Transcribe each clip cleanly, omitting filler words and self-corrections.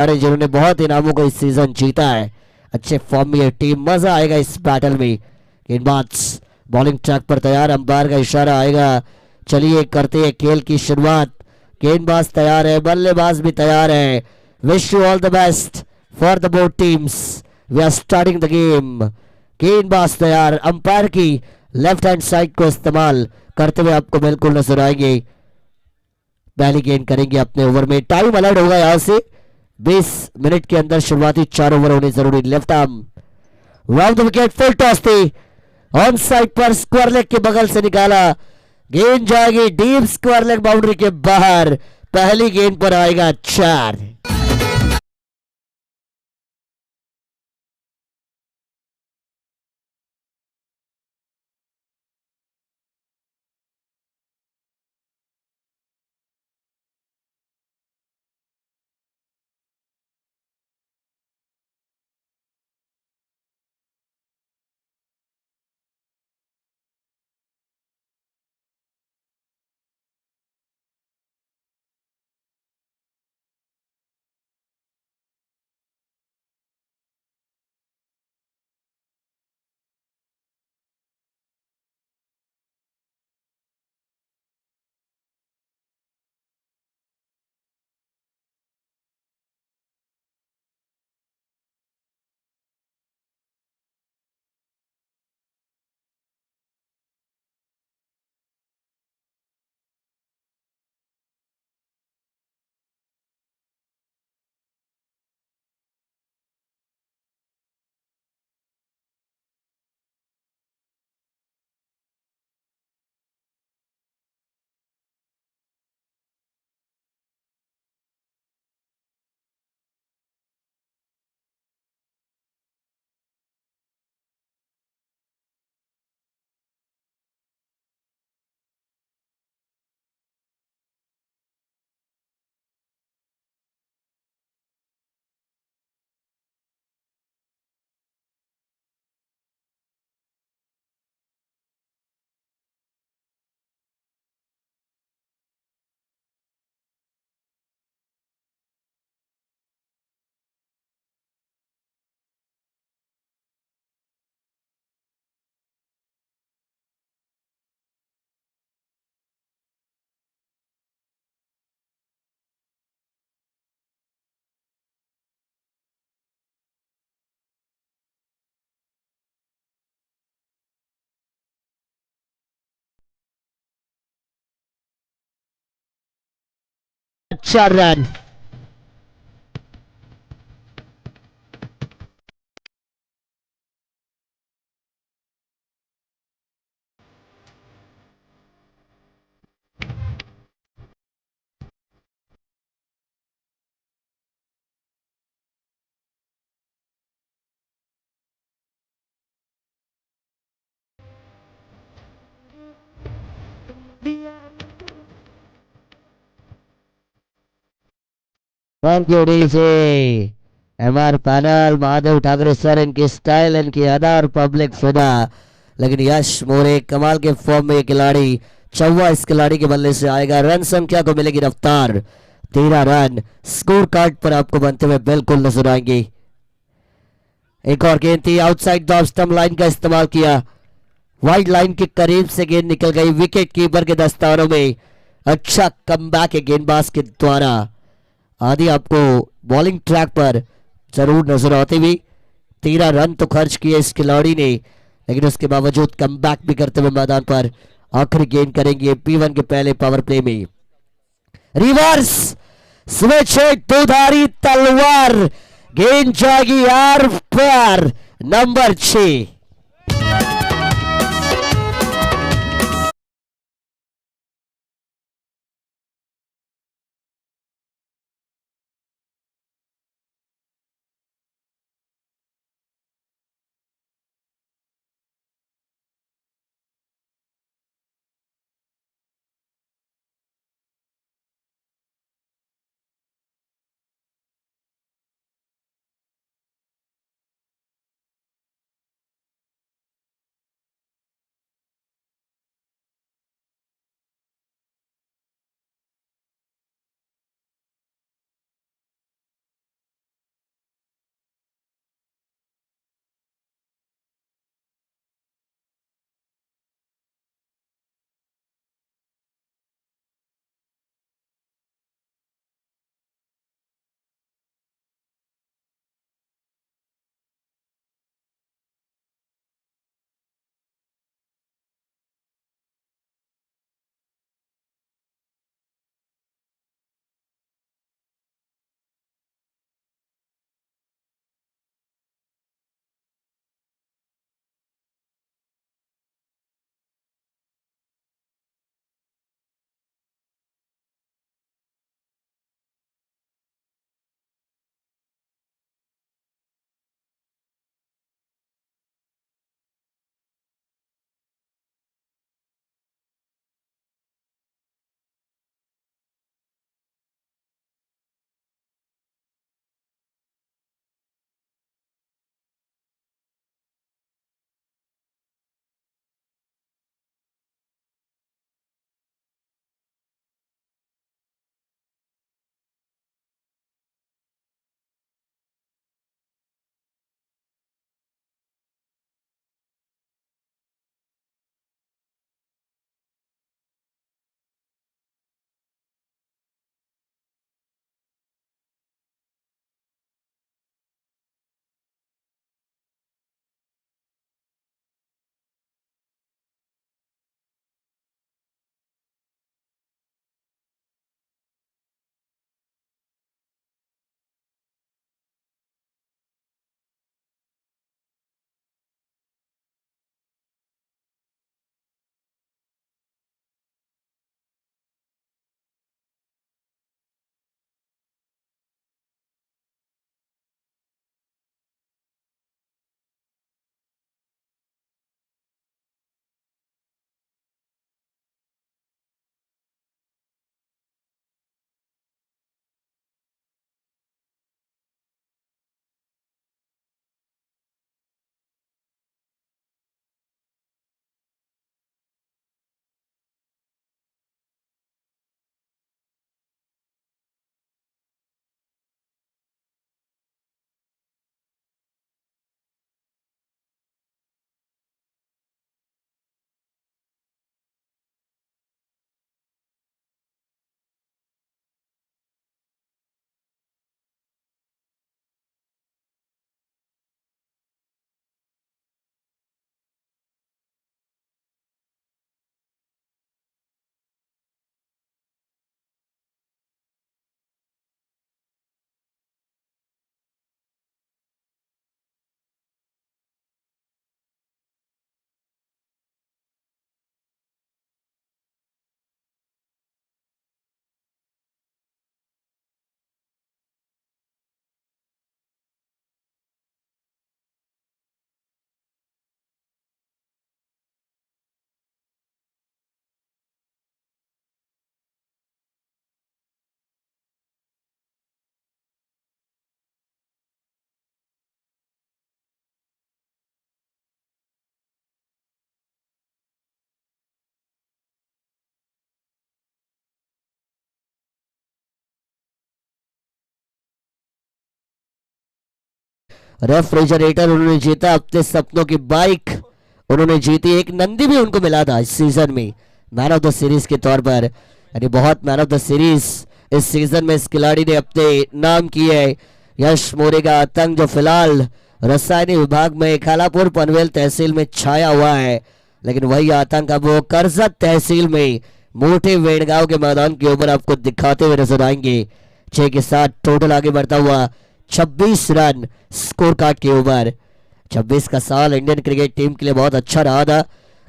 अरे जिन्होंने बहुत इनामों को इस सीजन जीता है, अच्छे फॉर्म में ये टीम, मजा आएगा इस बैटल में। गेंदबाज बॉलिंग ट्रैक पर तैयार, अंपायर का इशारा आएगा। चलिए करते हैं खेल की शुरुआत। गेंदबाज तैयार है, बल्लेबाज भी तैयार है। Wish you all the best for the both teams. We are starting the game. गेंदबाज तैयार, अंपायर की लेफ्ट हैंड साइड को इस्तेमाल करते हुए आपको बिल्कुल नजर आएंगे। पहली गेंद करेंगे अपने ओवर में। टाइम अलर्ट होगा यहां से, 20 मिनट के अंदर शुरुआती 4 ओवर होने जरूरी। Left arm round the wicket, full toss थी, ऑन साइड पर स्क्वायर लेग के बगल से निकाला। गेंद जाएगी डीप स्क्वायर लेग बाउंड्री के बाहर। पहली गेंद पर आएगा 4। अच्छा run. Thank you DJ, MR panel, Mahadev Thackeray sir, इनकी स्टाइल, इनकी अदा और पब्लिक फिदा। लेकिन यश मोरे कमाल के फॉर्म में ये खिलाड़ी, 14 इस खिलाड़ी के बल्ले से आएगा। रन संख्या को मिलेगी रफ्तार, 13 रन स्कोर कार्ड पर आपको बनते हुए बिल्कुल नजर आएंगे। एक और गेंद थी, आउटसाइड द स्टंप लाइन का इस्तेमाल किया, वाइड लाइन के करीब से गेंद निकल गई विकेट कीपर के दस्तानों में। अच्छा कमबैक है गेंदबाज के द्वारा। आदि आपको बॉलिंग ट्रैक पर जरूर नजर आती हुई। 13 रन तो खर्च किए इस खिलाड़ी ने, लेकिन उसके बावजूद कमबैक भी करते हुए मैदान पर आखिरी गेंद करेंगे P1 के पहले पावर प्ले में। रिवर्स स्विच है, दुधारी तलवार, गेंद जाएगी यार पर नंबर 6। रेफ्रिजरेटर उन्होंने जीता, अपने सपनों की बाइक उन्होंने जीती, एक नंदी भी उनको मिला था इस सीजन में मैन ऑफ द सीरीज के तौर पर। यानी बहुत man of the series is season में इस खिलाड़ी ने अपने नाम किए है। यश मोरे का आतंक जो फिलहाल रसायनी विभाग में खालापुर पनवेल तहसील में छाया हुआ है, लेकिन वही आतंक अब वो करजत तहसील में मोटे वेड़गांव के मैदान के ऊपर आपको दिखाते हुए नजर आएंगे। 6 के साथ टोटल आगे बढ़ता हुआ 26 रन स्कोर कार्ड के ऊपर। 26 का साल इंडियन क्रिकेट टीम के लिए बहुत अच्छा रहा था,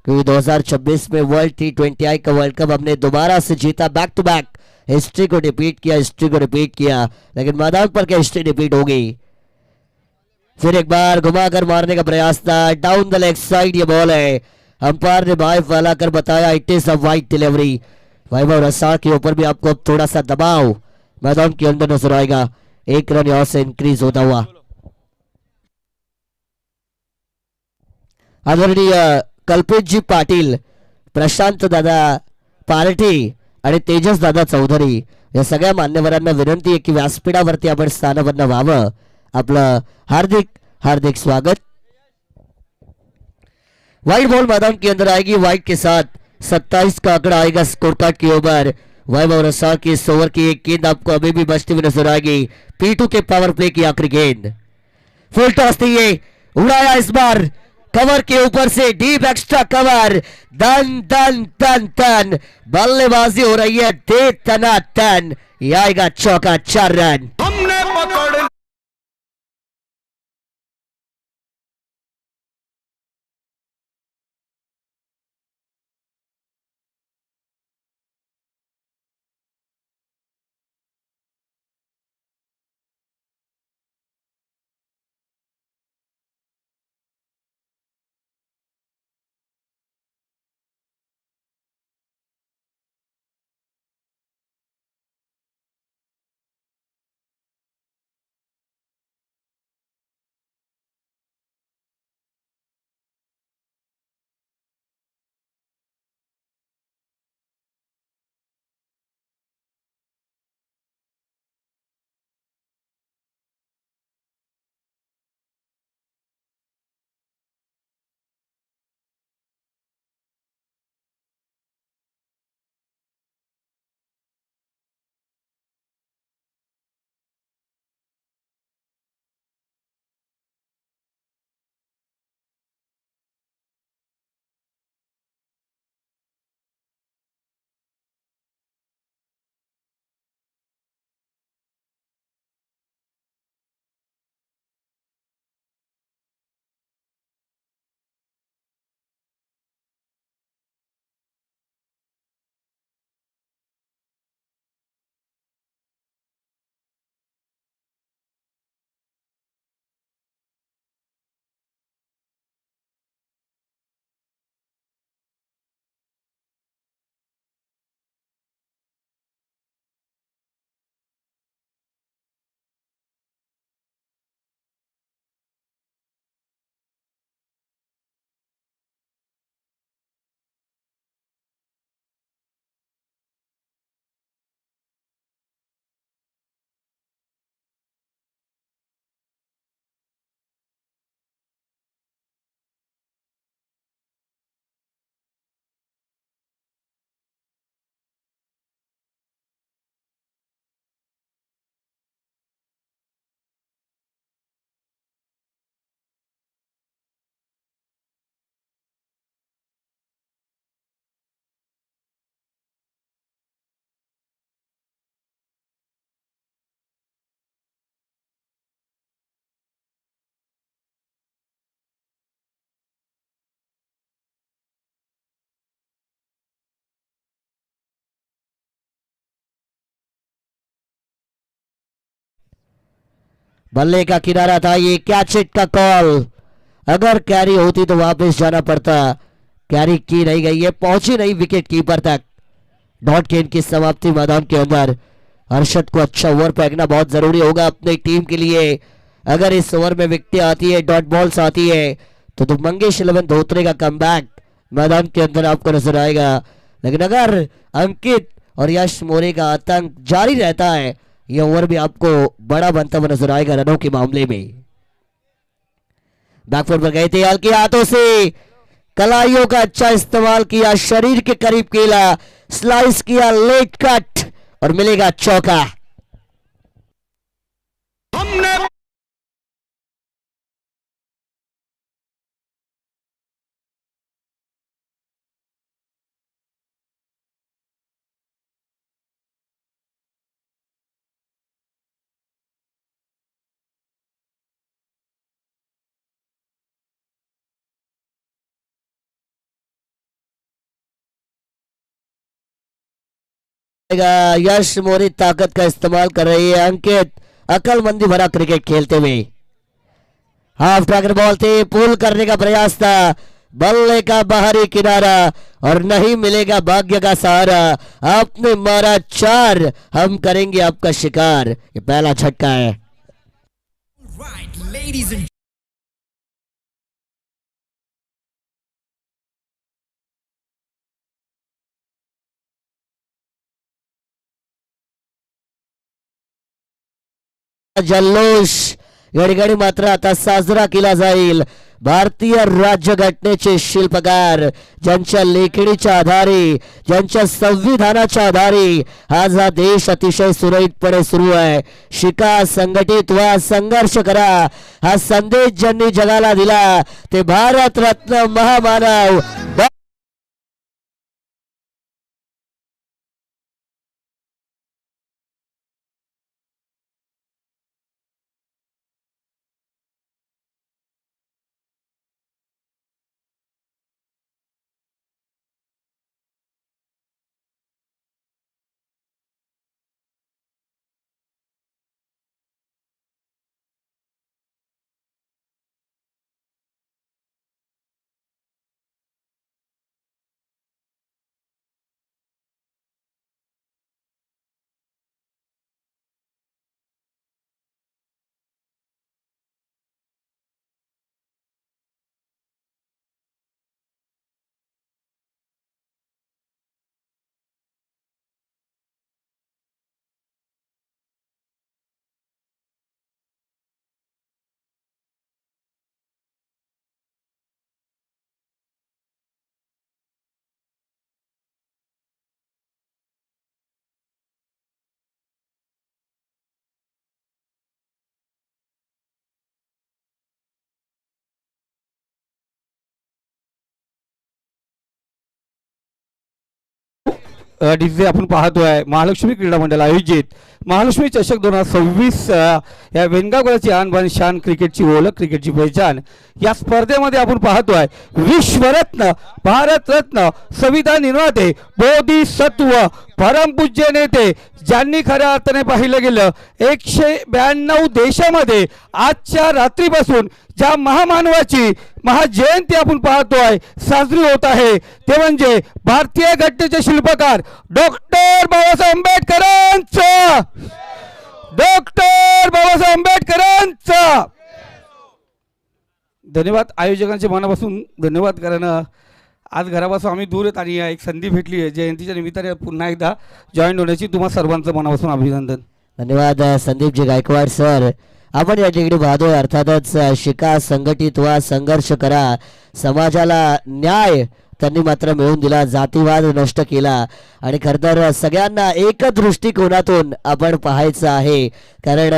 क्योंकि 2026 में वर्ल्ड T20I का वर्ल्ड कप हमने दोबारा से जीता, बैक टू बैक हिस्ट्री को रिपीट किया, लेकिन मैदान पर क्या हिस्ट्री रिपीट होगी। फिर एक बार घुमाकर मारने का प्रयास था, डाउन द लेग साइड ये बॉल है, अंपायर ने बाएं फैला कर बताया it is a wide delivery. Vaibhav Rasal के ऊपर भी आपको अब थोड़ा सा दबाव मैदान के अंदर नजर आएगा। 1 रन यहां से इंक्रीज होता हुआ। आदरणीय कल्पेश जी पाटील, प्रशांत दादा पारठी आणि तेजस दादा चौधरी या सगळ्या मान्यवरांना विनंती आहे की व्यासपीठावरती आपण स्थानापन्न व्हावं। आपलं हार्दिक हार्दिक स्वागत। वाइड बॉल मैदान के अंदर आएगी, वाइड के साथ 27 का आंकड़ा आएगा स्कोर कार्ड के ऊपर। वैभव रसाल की इस ओवर की एक गेंद आपको अभी भी बचती हुई नजर आएगी। P2 के पावर प्ले की आखिरी गेंद, फुल टॉस थी ये, उड़ाया इस बार कवर के ऊपर से, डीप एक्स्ट्रा कवर, दन दन दन दन बल्लेबाजी हो रही है दे तना तन, ये आएगा चौका, 4 रन। हमने पकड़ बल्ले का किनारा था ये, कैच इट का कॉल, अगर कैरी होती तो वापस जाना पड़ता, कैरी की नहीं गई है, पहुंची नहीं विकेट कीपर तक। डॉट गेंद की समाप्ति मैदान के अंदर। हर्षद को अच्छा ओवर फेंकना बहुत जरूरी होगा अपनी टीम के लिए। अगर इस ओवर में विकेट आती है, डॉट बॉल्स आती है, तो मंगेश 11 धोत्रे का कमबैक मैदान के अंदर आपको नजर आएगा। लेकिन अगर अंकित और यश मोरे का आतंक जारी रहता है, यह ओवर भी आपको बड़ा बनता हुआ नजर आएगा रनों के मामले में। बैकफुट पर गए थे, हल्के हाथों से कलाइयों का अच्छा इस्तेमाल किया, शरीर के करीब खेला, स्लाइस किया, लेट कट और मिलेगा चौका। हमने यश मोरी ताकत का इस्तेमाल कर रही है, अंकित अकलमंदी भरा क्रिकेट खेलते हुए। हाफ टाइगर बॉल थे, पुल करने का प्रयास था, बल्ले का बाहरी किनारा और नहीं मिलेगा भाग्य का सहारा। आपने मारा 4, हम करेंगे आपका शिकार। ये पहला झटका है। जल्लोष घडी मात्र आता साजरा केला जाईल। भारतीय राज्यघटनेचे शिल्पकार, ज्यांच्या लेखणीच्या आधारे, ज्यांच्या संविधानाच्या आधारे आज हा देश अतिशय सुरळीतपणे सुरू आहे। शिका, संघटित व्हा, संघर्ष करा, हा संदेश ज्यांनी जगाला दिला ते भारत रत्न महामानव डिझे आपण पाहतोय महालक्ष्मी क्रीडा मंडळ आयोजित महालक्ष्मी चषक 2026 या वेंगागोळाची आणबाण शान, क्रिकेटची ओळख, क्रिकेटची पहिचान या स्पर्धेमध्ये आपण पाहतोय विश्वरत्न, भारतरत्न, संविधान निर्माते, बोधिसत्व, परमपूज्य नेते, ज्यांनी खऱ्या अर्थाने पाहिलं गेलं 192 देशामध्ये आजच्या रात्रीपासून ज्या महामानवाची महाजयंती आपण पाहतोय साजरी होत आहे ते म्हणजे भारतीय घटनेचे शिल्पकार डॉक्टर बाबासाहेब आंबेडकरांचा, डॉक्टर बाबासाहेब आंबेडकरांचा। धन्यवाद आयोजकांचे मनापासून धन्यवाद, कारण आज घरापासून आम्ही दूर आहेत आणि एक संधी भेटली आहे जयंतीच्या निमित्ताने पुन्हा एकदा जॉईन होण्याची। तुम्हा सर्वांचं मनापासून अभिनंदन। धन्यवाद संदीपजी गायकवाड सर। आपण या ठिकाणी पाहतोय अर्थातच शिका, संघटित व्हा, संघर्ष करा, समाजाला न्याय त्यांनी मात्र मिळवून दिला, जातीवाद नष्ट केला आणि खरं तर सगळ्यांना एक दृष्टिकोनातून आपण पाहायचं आहे, कारण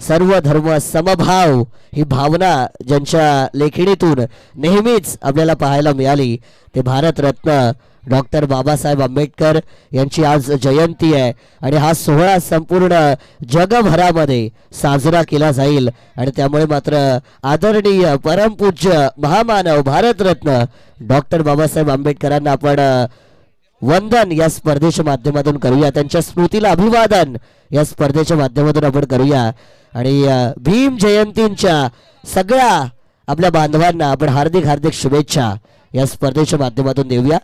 सर्व धर्म समभाव ही भावना ज्यांच्या लेखणीतून नेहमीच आपल्याला पाहायला मिळाली ते भारतरत्न डॉक्टर बाबासाहेब आंबेडकर यांची आज जयंती आहे आणि हा सोहळा संपूर्ण जगभरामध्ये साजरा केला जाईल आणि त्यामुळे मात्र आदरणीय परमपूज्य महामानव भारतरत्न डॉक्टर बाबासाहेब आंबेडकरांना आपण वंदन या स्पर्धेच्या माध्यमातून करूया, त्यांच्या स्मृतीला अभिवादन या स्पर्धेच्या माध्यमातून आपण करूया आणि भीम जयंतीच्या सगळ्या आपल्या बांधवांना आपण हार्दिक हार्दिक शुभेच्छा या स्पर्धेच्या माध्यमातून देऊया।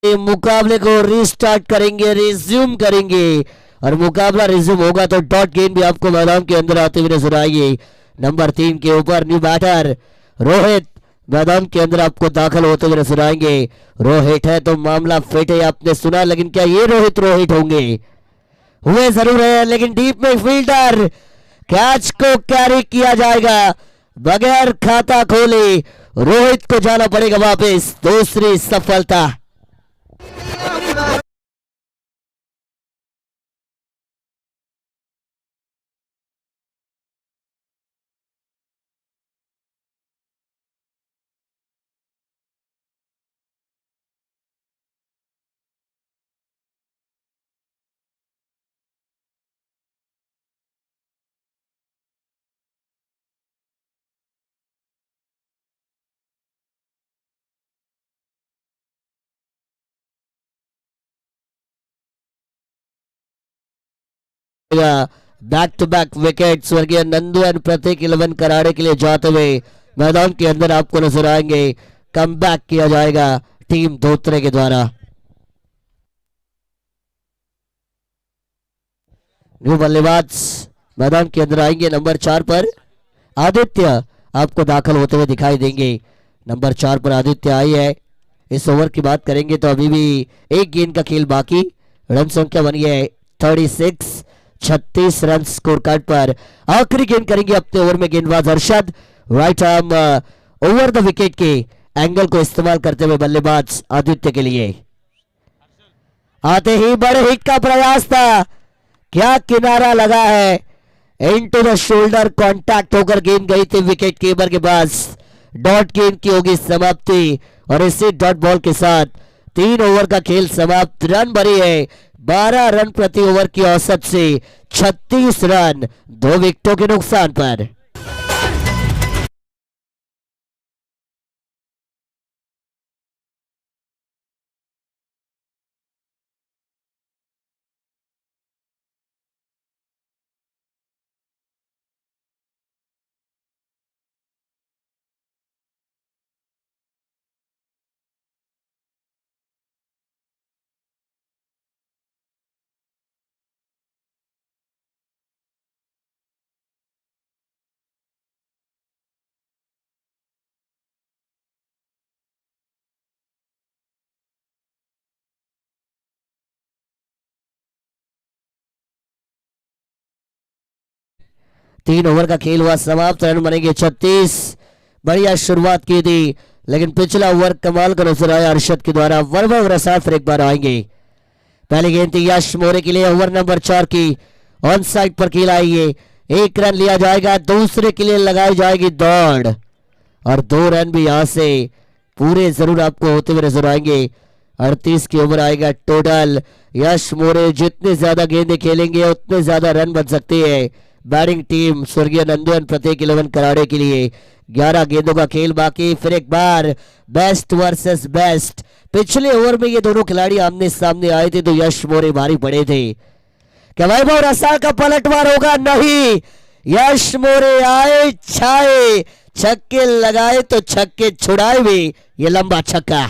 ये मुकाबले को रिस्टार्ट करेंगे, रिज्यूम करेंगे और मुकाबला रिज्यूम होगा तो डॉट गेंद भी आपको मैदान के अंदर आते हुए नजर आएगी। नंबर 3 के ऊपर न्यू बैटर रोहित मैदान के अंदर आपको दाखिल होते हुए नजर आएंगे। रोहित है तो मामला फिट है, आपने सुना, लेकिन क्या ये रोहित होंगे? हुए जरूर है, लेकिन डीप में फील्डर कैच को कैरी किया जाएगा बगैर खाता खोले। रोहित को जाना पड़ेगा वापस, दूसरी सफलता। बैक टू बैक विकेट स्वर्गीय नंदू एंड प्रतीक 11 कराड़े के लिए जाते हुए मैदान के अंदर आपको नजर आएंगे। कम बैक किया जाएगा टीम धोत्रे के द्वारा। न्यू बल्लेबाज मैदान के अंदर आएंगे। नंबर 4 पर आदित्य आपको दाखिल होते हुए दिखाई देंगे। नंबर 4 पर आदित्य आई है। इस ओवर की बात करेंगे तो अभी भी एक गेंद का खेल बाकी। रन संख्या बनी है 36, 36 रन स्कोर कार्ड पर। आखिरी गेंद करेंगे अपने ओवर में गेंदबाज Arshad. Right arm over the wicket K angle को इस्तेमाल करते हुए बल्लेबाज आदित्य के लिए। आते ही बड़े हिट का प्रयास था, क्या किनारा लगा है, इनटू द शोल्डर कांटेक्ट होकर गेंद गई थी विकेट कीपर के पास। डॉट गेंद की होगी समाप्ति और इसी डॉट बॉल के साथ 3 ओवर का खेल समाप्त। रन भरी है 12 रन प्रति ओवर की औसत से 36 रन 2 विकेटों के नुकसान पर। तीन ओवर का खेल हुआ समाप्त। रन बनेंगे 36। बढ़िया शुरुआत की थी, लेकिन पिछला ओवर कमाल का नजर आया अरशद के द्वारा। वरवग रसाद फिर एक बार आएंगे। पहली गेंद थी यश मोरे के लिए, ओवर नंबर 4 की ऑन साइड पर खेल आई है। 1 रन लिया जाएगा, दूसरे के लिए लगाई जाएगी दौड़ और 2 रन भी यहां से पूरे जरूर आपको होते हुए नजर आएंगे। 38 की ओवर आएगा टोटल। यश मोरे जितने ज्यादा गेंदें खेलेंगे उतने ज्यादा रन बन सकते हैं। बैटिंग टीम स्वर्गीय नंदू एंड प्रतीक 11 कराड़े के लिए 11 गेंदों का खेल बाकी। फिर एक बार बेस्ट वर्सेस बेस्ट। पिछले ओवर में ये दोनों खिलाड़ी आमने सामने आए थे तो यश मोरे भारी पड़े थे। क्या वैभव रसाल का पलटवार होगा? नहीं, यश मोरे आए छाए, छक्के लगाए तो छक्के छुड़ाए भी। ये लंबा छक्का।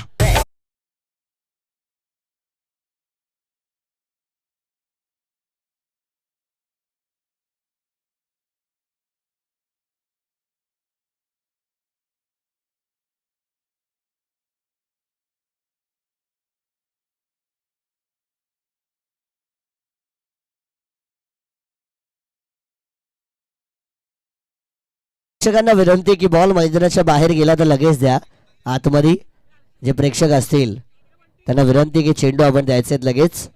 प्रेक्षकांना विनंती की बॉल मैदानाच्या बाहेर गेला तर लगेच द्या आतमध्ये। जे प्रेक्षक असतील त्यांना विनंती की चेंडू आपण द्यायचे लगेच।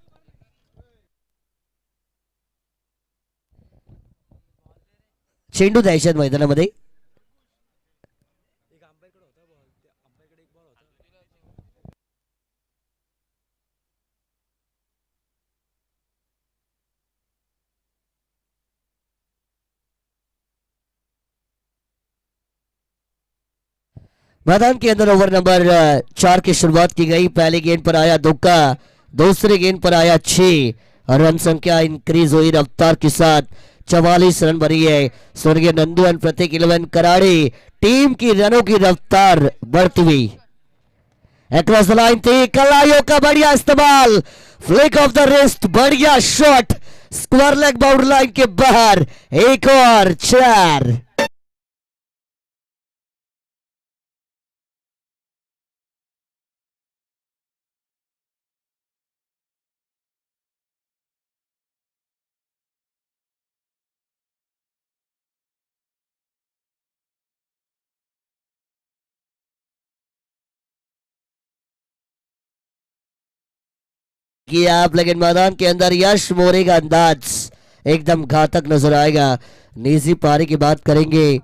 चेंडू द्यायचे मैदानामध्ये। मैदान के अंदर ओवर नंबर 4 की शुरुआत की गई। पहली गेंद पर आया दुक्का, दूसरी गेंद पर आया 6 और रन संख्या इंक्रीज हुई रफ्तार के साथ। 44 रन बनी है। स्वर्गीय नंदू एंड प्रतीक 11 कराड़े टीम की रनों की रफ्तार बढ़ती हुई। अक्रॉस द लाइन थी, कलाइयों का बढ़िया इस्तेमाल, फ्लिक ऑफ द रिस्ट, बढ़िया shot, square leg boundary line के बाहर, एक और 4। किया आप, लेकिन मैदान के अंदर यश मोरे का अंदाज एकदम घातक नजर आएगा। निजी पारी की बात करेंगे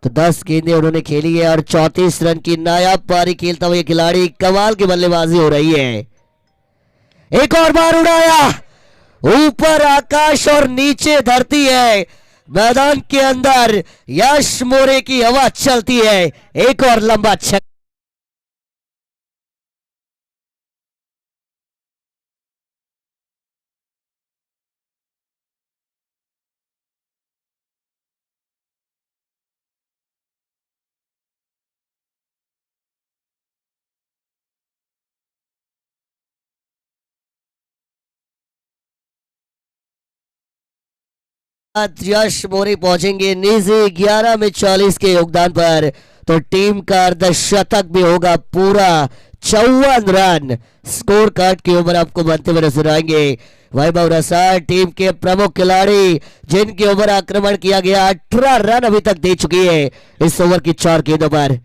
तो 10 गेंदें उन्होंने खेली है और 34 रन की नायाब पारी खेलता हुआ ये खिलाड़ी, कमाल की बल्लेबाजी हो रही है। एक और बार उड़ाया, ऊपर आकाश और नीचे धरती है, मैदान के अंदर यश मोरे की हवा चलती है, एक और लंबा छक्का। यश मोरे पहुंचेंगे निजी 11 में 40 के योगदान पर, तो टीम का अर्धशतक भी होगा पूरा। 54 रन स्कोर कार्ड के ऊपर आपको बनते हुए नजर आएंगे। वैभव रसाल टीम के प्रमुख खिलाड़ी, जिनके ओवर आक्रमण किया गया, 18 रन अभी तक दे चुकी है इस ओवर की 4 गेंदों पर।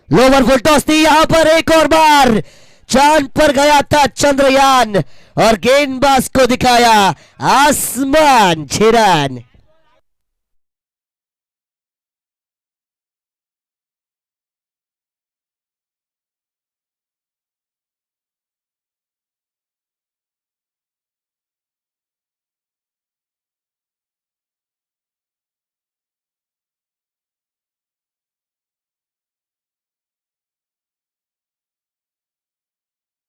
लोवर फुल टॉस थी, यहां पर एक और बार चांद पर गया था चंद्रयान और गेंदबाज को दिखाया आसमान। 6 रन।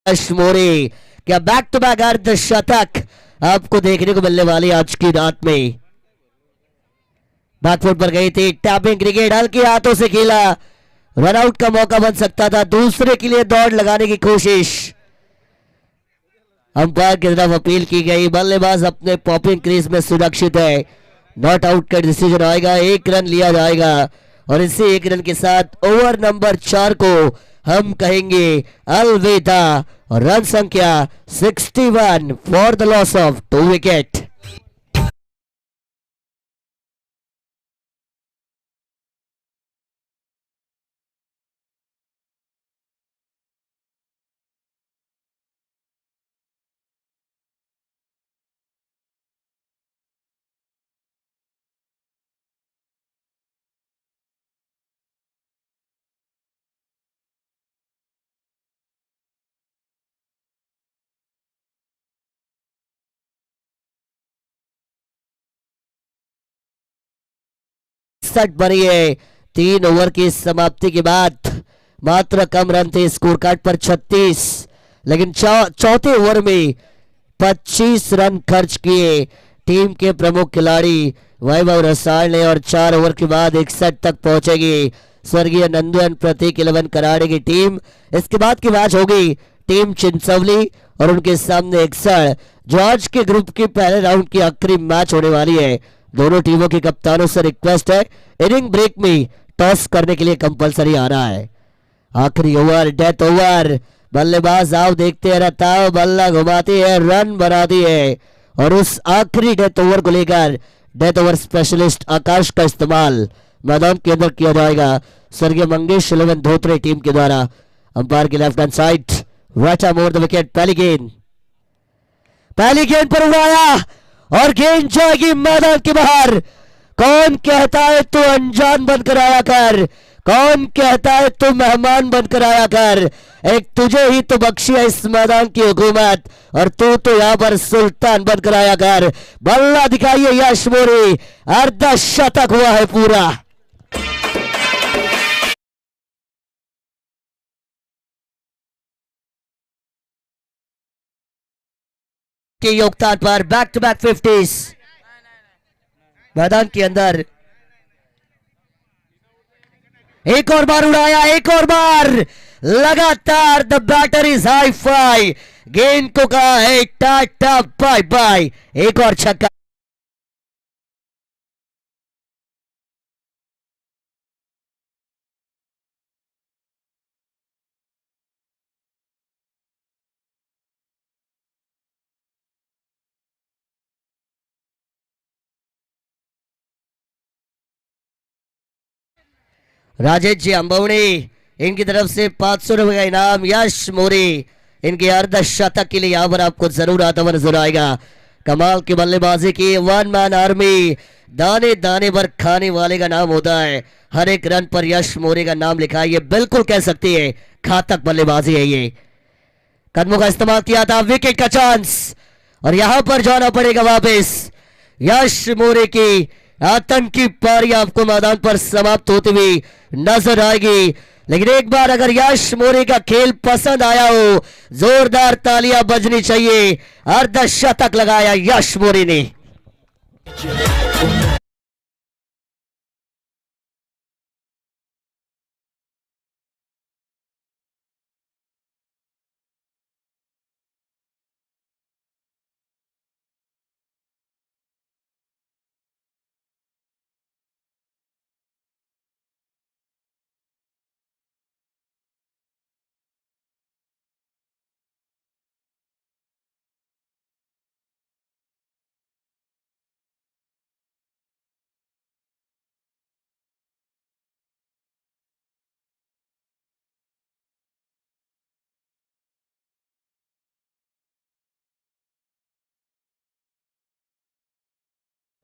यश मोरे क्या बैक टू बैक अर्धशतक आपको देखने को मिलने वाली आज की रात में। बैकफुट पर गई थी, टैपिंग क्रिकेट हल्के हाथों से खेला, रनआउट का मौका बन सकता था, दूसरे के लिए दौड़ लगाने की कोशिश, अंपायर की तरफ अपील की गई, बल्लेबाज अपने पॉपिंग क्रीज में सुरक्षित है, नॉट आउट का डिसीजन आएगा, 1 रन लिया जाएगा और इसी 1 रन के साथ ओवर नंबर 4 को हम कहेंगे अलविदा और रन संख्या 61 for the loss of 2 wicket. बनी है 3 ओवर की समाप्ति के बाद, मात्र कम रन थे स्कोर कार्ड पर 36, लेकिन चौथे ओवर में 25 रन खर्च किए टीम के प्रमुख खिलाड़ी वैभव रसाल ने और 4 ओवर के बाद 61 तक पहुंचेगी स्वर्गीय नंदन प्रतीक 11 कराड़े की टीम। इसके बाद की मैच होगी टीम चिंचवली और उनके सामने एक्सर, जो आज के ग्रुप के पहले राउंड की आखिरी मैच होने वाली है। दोनों टीमों के कप्तानों से रिक्वेस्ट है इनिंग ब्रेक में टॉस करने के लिए कंपलसरी आना है। आखिरी ओवर डेथ ओवर, बल्लेबाज आओ देखते हैं, रताओ बल्ला घुमाती है, रन बनाती है और उस आखिरी डेथ ओवर को लेकर डेथ ओवर स्पेशलिस्ट आकाश का इस्तेमाल मैदान के अंदर किया जाएगा स्वर्गीय मंगेश 11 धोत्रे टीम के द्वारा। अंपायर की लेफ्ट हैंड साइड, राचा मोर द विकेट, पहली गेंद पर उड़ाया और गेंद जाएगी मैदान के बाहर। कौन कहता है तू अनजान बनकर आया कर, कौन कहता है तू मेहमान बनकर आया कर, एक तुझे ही तो बख्शी है इस मैदान की हुकूमत और तू तो यहां पर सुल्तान बनकर आया कर। बल्ला दिखाइए यश मोरे, अर्धशतक हुआ है पूरा। के योगदान पर बैक टू बैक 50s मैदान के अंदर एक और बार उड़ाया, एक और बार लगातार। The batter is hi fi, गेंद को कहा है टाटा बाय बाय। एक और छक्का। राजेश जी अंबवणे इनकी तरफ से 500 रुपए का इनाम। यश मोरे इनके अर्धशतक के लिए यहां पर आपको जरूर आता हुआ नजर आएगा। कमाल की बल्लेबाजी की, वन मैन आर्मी। दाने दाने पर खाने वाले का नाम होता है, हर एक रन पर यश मोरे का नाम लिखा है। ये बिल्कुल कह सकती है घातक बल्लेबाजी है। ये कदमों का इस्तेमाल किया था, विकेट का चांस, और यहां पर जाना पड़ेगा वापस। यश मोरे की आतंकी पारी आपको मैदान पर समाप्त होती हुई नजर आएगी। लेकिन एक बार अगर यश मोरे का खेल पसंद आया हो, जोरदार तालियां बजनी चाहिए। अर्धशतक लगाया यश मोरे ने।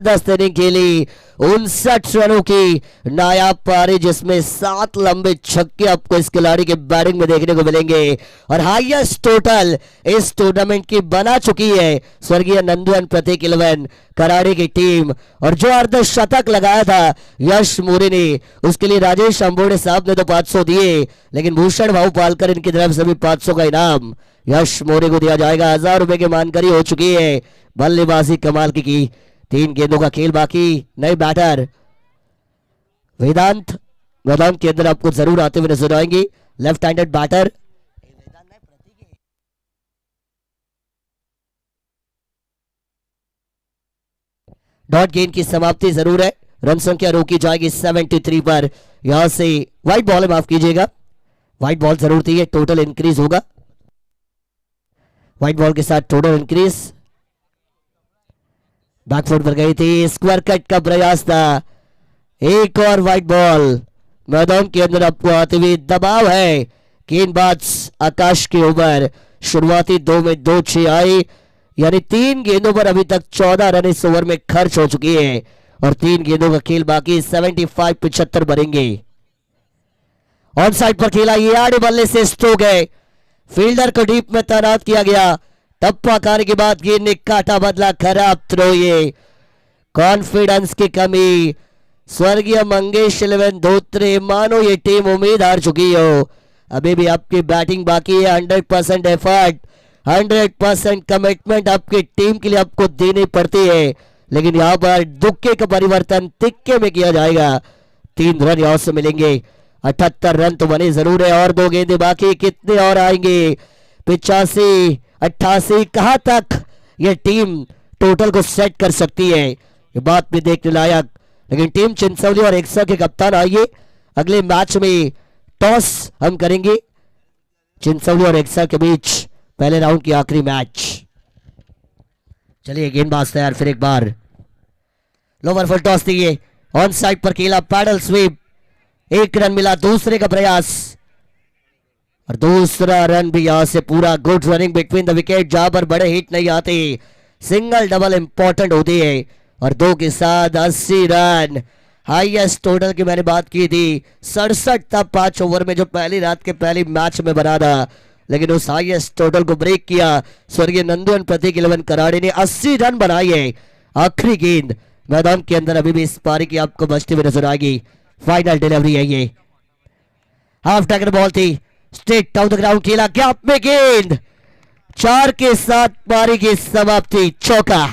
देने के लिए 59 रनों की नायाब पारी, जिसमें 7 लंबे छक्के आपको इस खिलाड़ी के बैटिंग में देखने को मिलेंगे। और हाईएस्ट टोटल इस टूर्नामेंट की बना चुकी है स्वर्गीय नंदन प्रतीक 11 कराड़े की टीम। और जो अर्धशतक लगाया था यश मोरे ने, उसके लिए राजेश अंबोड़े साहब ने तो 500 दिए, लेकिन भूषण भाऊ पालकर इनकी तरफ से भी 500 का इनाम यश मोरे को दिया जाएगा। 1000 रुपए की मानकरी हो चुकी है। बल्लेबाजी कमाल की 3 गेंदों का खेल बाकी। नए बैटर वेदांत मैदान के अंदर आपको जरूर आते हुए नजर आएंगे। लेफ्ट हैंडेड बैटर डॉट गेंद की समाप्ति जरूर है। रन संख्या रोकी जाएगी 73 पर। यहां से व्हाइट बॉल है, माफ कीजिएगा, व्हाइट बॉल जरूर थी। टोटल इंक्रीज होगा, व्हाइट बॉल के साथ टोटल इंक्रीज। बैकफुट पर गई थी, स्क्वायर कट का प्रयास था। एक और व्हाइट बॉल। मैदान के अंदर आपको आते हुए दबाव है गेंदबाज आकाश के ऊपर। शुरुआती 2 में 2 6 आई, यानी 3 गेंदों पर अभी तक 14 रन इस ओवर में खर्च हो चुकी है और 3 गेंदों का खेल बाकी। 75 बनेंगे। ऑन साइड पर खेला, ये आड़े बल्ले से स्ट्रोक है। फील्डर को डीप में तैनात किया गया। टप्पा खाने के बाद गेंद ने काटा बदला, खराब थ्रो। ये कॉन्फिडेंस की कमी। स्वर्गीय मंगेश 11 धोत्रे, मानो ये टीम उम्मीद हार चुकी हो। अभी भी आपकी बैटिंग बाकी है। 100% एफर्ट, 100% कमिटमेंट आपकी टीम के लिए आपको देनी पड़ती है। लेकिन यहाँ पर दुक्के का परिवर्तन तिक्के में किया जाएगा। 3 रन यहां से मिलेंगे। 78 रन तो बने जरूर है और 2 गेंदें बाकी। कितने और आएंगे? 85, 88, कहां तक ये टीम टोटल को सेट कर सकती है, ये बात भी देखने लायक। लेकिन टीम चिंचौली और एक्सा के कप्तान, आइए अगले मैच में टॉस हम करेंगे चिंचौली और एक्सा के बीच, पहले राउंड की आखिरी मैच। चलिए गेंदबाज तैयार। फिर एक बार लोवर फुल टॉस दिए, ऑन साइड पर खेला, पैडल स्वीप, 1 रन मिला। दूसरे का प्रयास और दूसरा रन भी यहां से पूरा। Good running between the wicket, जहां पर बड़े हिट नहीं आते, सिंगल डबल इंपॉर्टेंट होती है। और 2 के साथ 80 रन हाईएस्ट टोटल की मैंने बात की थी। 67 था 5 ओवर में, जो पहली रात के पहली मैच में बना था। लेकिन उस हाईएस्ट टोटल को ब्रेक किया स्वर्गीय नंदन प्रतीक 11 कराड़े ने। 80 रन बनाई है। आखिरी गेंद मैदान के अंदर अभी भी इस पारी की आपको बचती हुई नजर आएगी। फाइनल डिलीवरी है ये। हाफ टैकर बॉल थी, स्ट्रेट डाउन द ग्राउंड खेला, गैप में गेंद, 4 के साथ पारी की समाप्ति। चौका।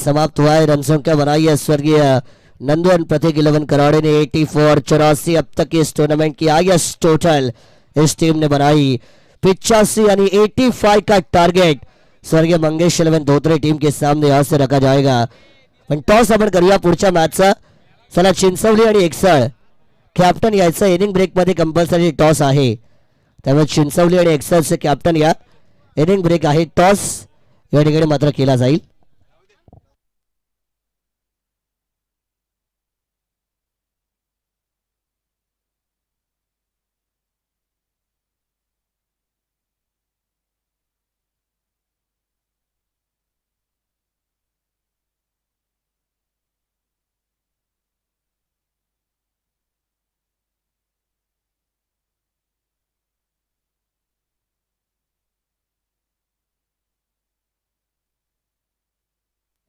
समाप्त हुआ है। रन संख्या बनाई है स्वर्गीय नंदन प्रतीक 11 कराड़े ने 84 84 अब तक इस टूर्नामेंट की हाईएस्ट टोटल इस टीम ने बनाई 85 यानी 85 का टारगेट स्वर्गीय मंगेश 11 धोत्रे टीम के सामने यहां से रखा जाएगा। पण टॉस आपण करूया पुढच्या मॅचचा। चला चिंचवली आणि एकसळ कॅप्टन यायचं इनिंग ब्रेक मध्ये कंपल्सरी टॉस आहे त्यामुळे चिंचवली आणि एक्सलचे कॅप्टन या इनिंग ब्रेक आहे टॉस या ठिकाणी मात्र केला जाईल।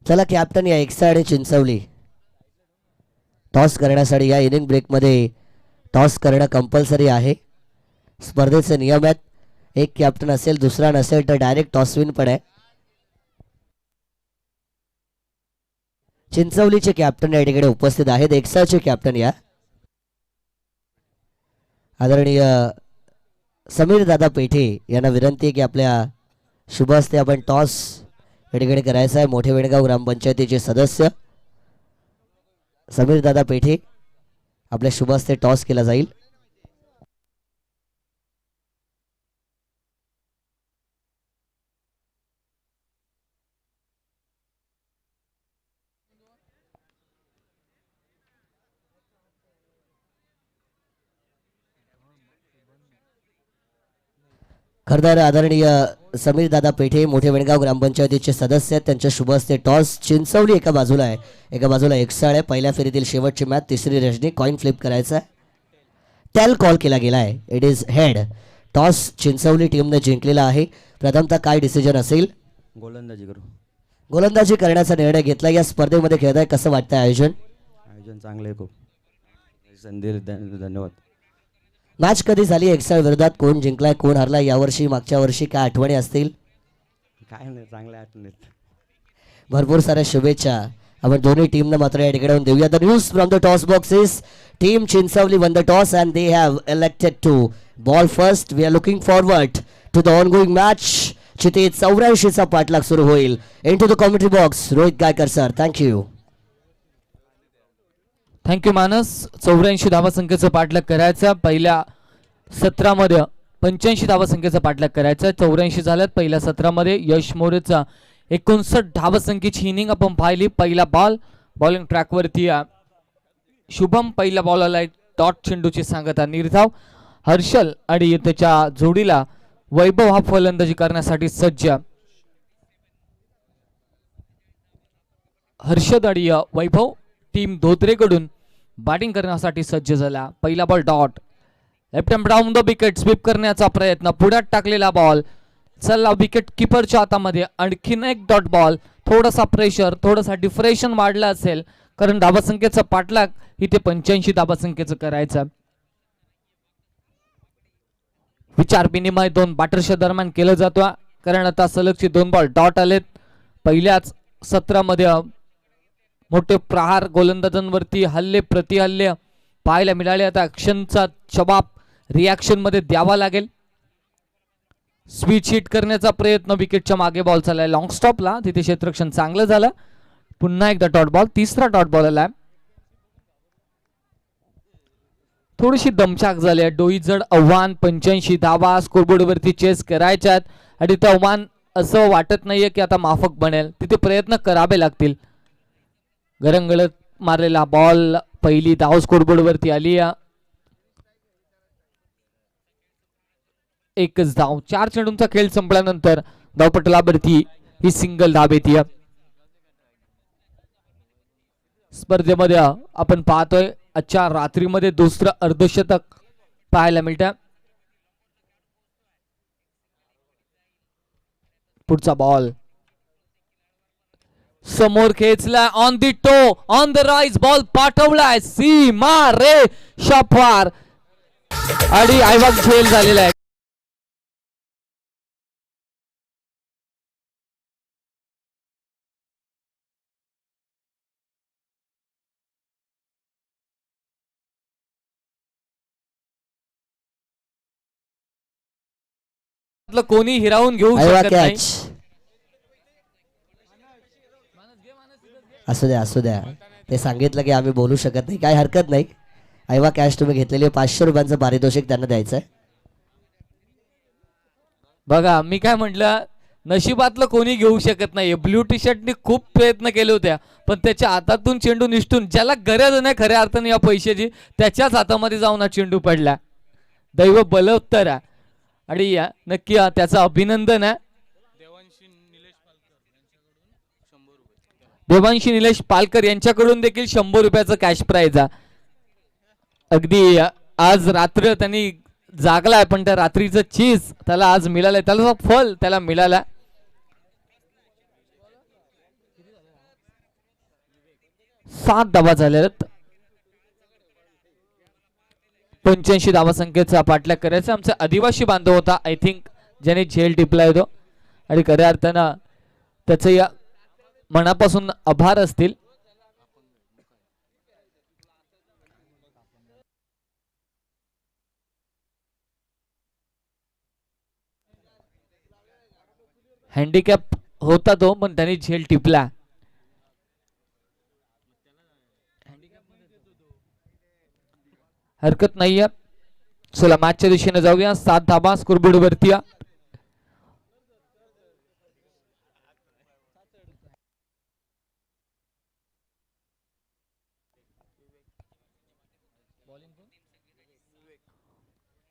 चला कॅप्टन या एक्सा आणि चिंचवली टॉस करण्यासाठी या इनिंग ब्रेक मध्ये टॉस करणं कंपल्सरी आहे। स्पर्धेचे नियम आहेत, एक कॅप्टन असेल दुसरा नसेल तर डायरेक्ट टॉस विन पण आहे। चिंचवलीचे कॅप्टन या ठिकाणी उपस्थित आहेत, एक्साचे कॅप्टन या आदरणीय समीर दादा पेठे यांना विनंती आहे की आपल्या शुभ हस्ते आपण टॉस या ठिकाणी करायचा आहे। मोठे वेणगाव ग्रामपंचायतीचे सदस्य समीर दादा पेठे आपल्या शुभ हस्ते टॉस केला जाईल। खरदार आदरणीय समीर दादा पेठे मोठे वेणगाव ग्रामपंचायतीचे सदस्य आहेत, त्यांच्या शुभ हस्ते टॉस। चिंचवली एका बाजूला आहे, एका बाजूला एकसाळ आहे। पहिल्या फेरीतील शेवटची मॅच तिसरी रजनी कॉइन फ्लिप करायचा आहे। टॅल कॉल केला गेला आहे, it is head. Toss Chinchwali टीमने जिंकलेला आहे। प्रथमतः काय डिसिजन असेल? गोलंदाजी करू। गोलंदाजी करण्याचा निर्णय घेतला। या स्पर्धेमध्ये खेळत आहे, कसं वाटतंय आयोजन? आयोजन चांगलं आहे खूप। संधी धन्यवाद। मॅच कधी झाली एक्साळ विरोधात? कोण जिंकलाय कोण हरलाय यावर्षी मागच्या वर्षी काय आठवणी असतील? काय नाही, चांगल्या आठवणीत। भरपूर साऱ्या शुभेच्छा आपण दोन्ही टीमना मात्र या ठिकाणी देऊया। The news from the toss boxes team Chinchwali won the toss and they have elected to bowl first. We are looking forward to the ongoing match जिथे 84चा पाठलाग सुरू होईल। Into the commentary box Rohit Gaikar sir, thank you. Thank you Manas. 84 धावासंख्येचा पाठलाग करायचा, पहिल्या सत्रामध्ये 85 धावासंख्येचा पाठलाग करायचा। 84 झाल्यात पहिल्या सत्रामध्ये। यश मोरेचा 59 धावासंख्येची इनिंग आपण पाहिली। पहिला बॉल बॉलिंग ट्रॅकवरती शुभम पहिल्या बॉलला डॉट चेंडूची सांगता निर्धाव। हर्षल आणि त्याच्या जोडीला वैभव हा फलंदाजी करण्यासाठी सज्ज। हर्षद आणि वैभव टीम धोत्रेकडून बॅटिंग करण्यासाठी सज्ज झाला। पहिला ball dot, left hand down the wicket, sweep करण्याचा प्रयत्न, पुढ्यात टाकलेला बॉल। चला विकेट किपरच्या हातामध्ये आणखीन एक डॉट बॉल। थोडासा प्रेशर, थोडासा डिफरेशन वाढला असेल कारण धावासंख्येचा पाठलाग इथे 85 धावासंख्येचं करायचं। विचार विनिमय दोन बॅटर्सच्या दरम्यान केलं जातो कारण आता सलगचे 2 बॉल डॉट आलेत। पहिल्याच सत्रामध्ये मोठे प्रहार गोलंदाजांवरती हल्ले प्रतिहल्ले पाहायला मिळाले। आता ॲक्शनचा जवाब रिॲक्शन मध्ये द्यावा लागेल। स्विच हिट करण्याचा प्रयत्न, विकेटच्या मागे बॉल चाललाय लॉंग स्टॉपला, तिथे क्षेत्ररक्षण चांगलं झालं। पुन्हा एकदा डॉट बॉल, तिसरा डॉट बॉल आलाय। थोडीशी दमछाक झाली आहे। डोईजड आव्हान 85 धावा स्कोरबोर्ड वरती चेस करायच्यात आणि ते आव्हान असं वाटत नाहीये की आता माफक बनेल, तिथे प्रयत्न करावे लागतील। गरंगळत मारलेला बॉल, पहिली धाव स्कोरबोर्ड वरती आली। एकच धाव, 4 चेंडूंचा खेळ संपल्यानंतर धावपटलावरती ही सिंगल धाव येते। स्पर्धेमध्ये आपण पाहतोय आजच्या रात्रीमध्ये दुसरं अर्धशतक पाहायला मिळतं। पुढचा बॉल समोर खेचला, on the toe, on the rise ball पाठवलाय सीमा रे शॉपार आणि आयवाग झेल झालेला आहे। कोणी हिरावून घेऊ आयवा शकत नाही. कॅच. असू द्या असू द्या, ते सांगितलं की आम्ही बोलू शकत नाही, काय हरकत नाही. आयवा कॅश तुम्ही घेतलेली 500 रुपयांचं पारितोषिक त्यांना द्यायचंय. बघा मी काय म्हटलं, नशिबातलं कोणी घेऊ शकत नाही. ब्ल्यू टी शर्टनी खूप प्रयत्न केले होत्या, पण त्याच्या हातातून चेंडू निसटून, ज्याला गरज नाही खऱ्या अर्थाने या पैशाची, त्याच्याच हातामध्ये जाऊन हा चेंडू पडला. दैव बलवत्तर आहे आणि नक्की त्याचं अभिनंदन आहे. देवांशी निलेश पालकर यांच्याकडून देखील 100 रुपयाचं कॅश प्राइज आहे. अगदी आज रात्र त्यांनी जागलाय, पण त्या रात्रीचं चीज त्याला आज मिळालंय, त्याला फल त्याला मिळालं. सात धावा झाल्यात. 85 धावा संख्येचा पाठलाग करायचा. आमचा आदिवासी बांधव होता आय थिंक, ज्याने झेल टिपला येतो आणि खऱ्या अर्थानं त्याचं या मनापासून आभार असतील. हँडिकॅप होता तो, पण त्याने झेल टिपला. हरकत नाहीये. चला मॅचच्या दिशेने जाऊया. 7 धाबा स्कोरबोर्ड वरती.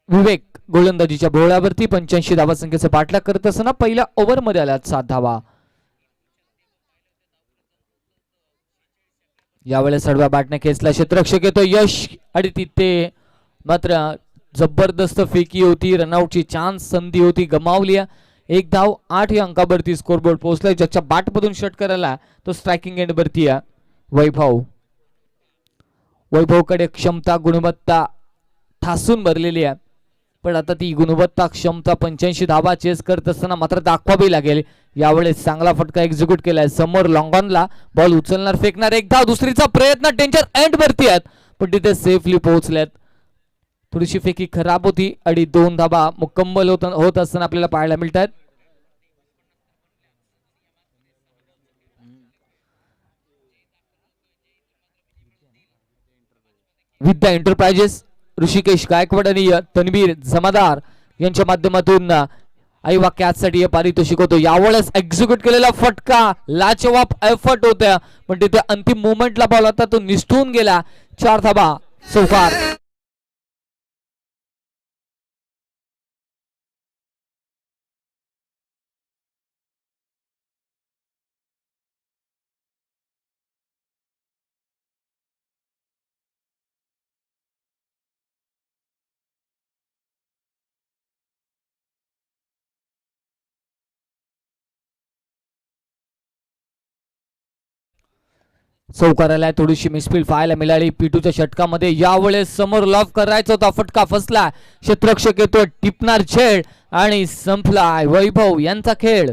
विवेक गोलंदाजीच्या भोवळ्यावरती 85 धावा संख्येचा पाठलाग करत असताना पहिल्या ओव्हर मध्ये आल्यात 7 धावा. यावेळेस सडवा बॅटने खेचला, क्षेत्ररक्षक येतो यश आणि तिथे मात्र जबरदस्त फेकी होती. रनआउटची चान्स संधी होती, गमावली. 1 धाव 8 या अंकावरती स्कोरबोर्ड पोहोचलाय. ज्याच्या बॅटमधून शट करायला तो स्ट्रायकिंग एंड वरती वैभव. वैभवकडे क्षमता गुणवत्ता ठासून भरलेली आहे, पण आता ती गुणवत्ता क्षमता 85 धावा चेस करत असताना मात्र दाखवावी लागेल. यावेळेस चांगला फटका एक्झिक्यूट केलाय. समोर लॉंगॉनला बॉल उचलणार फेकणार. 1 धाव, दुसरीचा प्रयत्न डेंजर एंड वरती आहेत, पण तिथे सेफली पोहोचल्यात. थोडीशी फेकी खराब होती आणि 2 धावा मुकम्मल होत असताना आपल्याला पाहायला मिळतात. विद्या एंटरप्राइजेस ऋषिकेश गायकवाड आणि तन्वीर जमादार यांच्या माध्यमातून आईवा कॅच साठी पारितोषिक होतो. यावेळेस एक्झिक्यूट केलेला फटका लाजवाब एफर्ट होत्या, पण तिथे अंतिम मोमेंटला बॉल होता तो निसटून गेला. 4 धावा सौकार. चौकाराला थोडीशी मिसफील पाहायला मिळाली पिटूच्या षटकामध्ये. यावेळेस समोर लॉफ करायचा होता, फटका फसला. क्षेत्ररक्षक येतो, टिपणार झेड आणि संपलाय. वैभव यांचा खेळ.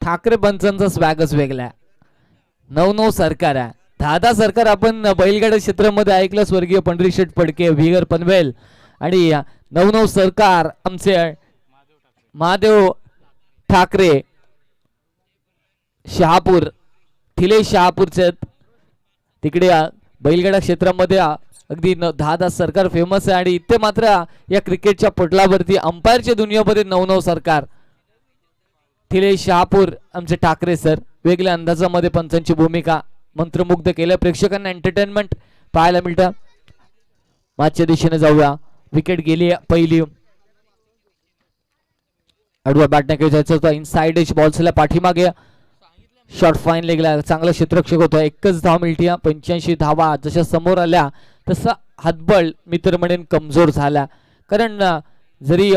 ठाकरे पंचांचा स्वॅगच वेगळा. 9-9 सरकार आहे. 10-10 सरकार आपण बैलगाडा क्षेत्रामध्ये ऐकलं. स्वर्गीय पंढरी शेठ फडके, व्हीगर पनवेल आणि 9-9 सरकार आमचे महादेव ठाकरे शहापूर, थिले शहापूरचे. तिकडे बैलगाडा क्षेत्रामध्ये अगदी 10-10 सरकार फेमस आहे आणि इथे मात्र या क्रिकेटच्या पटलावरती अंपायरच्या दुनियामध्ये 9-9 सरकार. थिले शहापूर आमचे ठाकरे सर वेगळ्या अंदाजामध्ये पंचांची भूमिका मंत्रमुग्ध केल्या. प्रेक्षकांना एंटरटेनमेंट पाहायला मिळतं. मॅचच्या दिशेने जाऊया. विकेट गेली पहिली. आडवा बॅटने खेळायचं होतं. इनसाइड एज बॉल्सला पाठीमागे शॉट फाईन लेगला चांगला क्षेत्ररक्षक होता. एकच धाव मिळते. 85 धावा जशा समोर आल्या तसा हातबळ मित्र म्हणेन कमजोर झाला. कारण जरी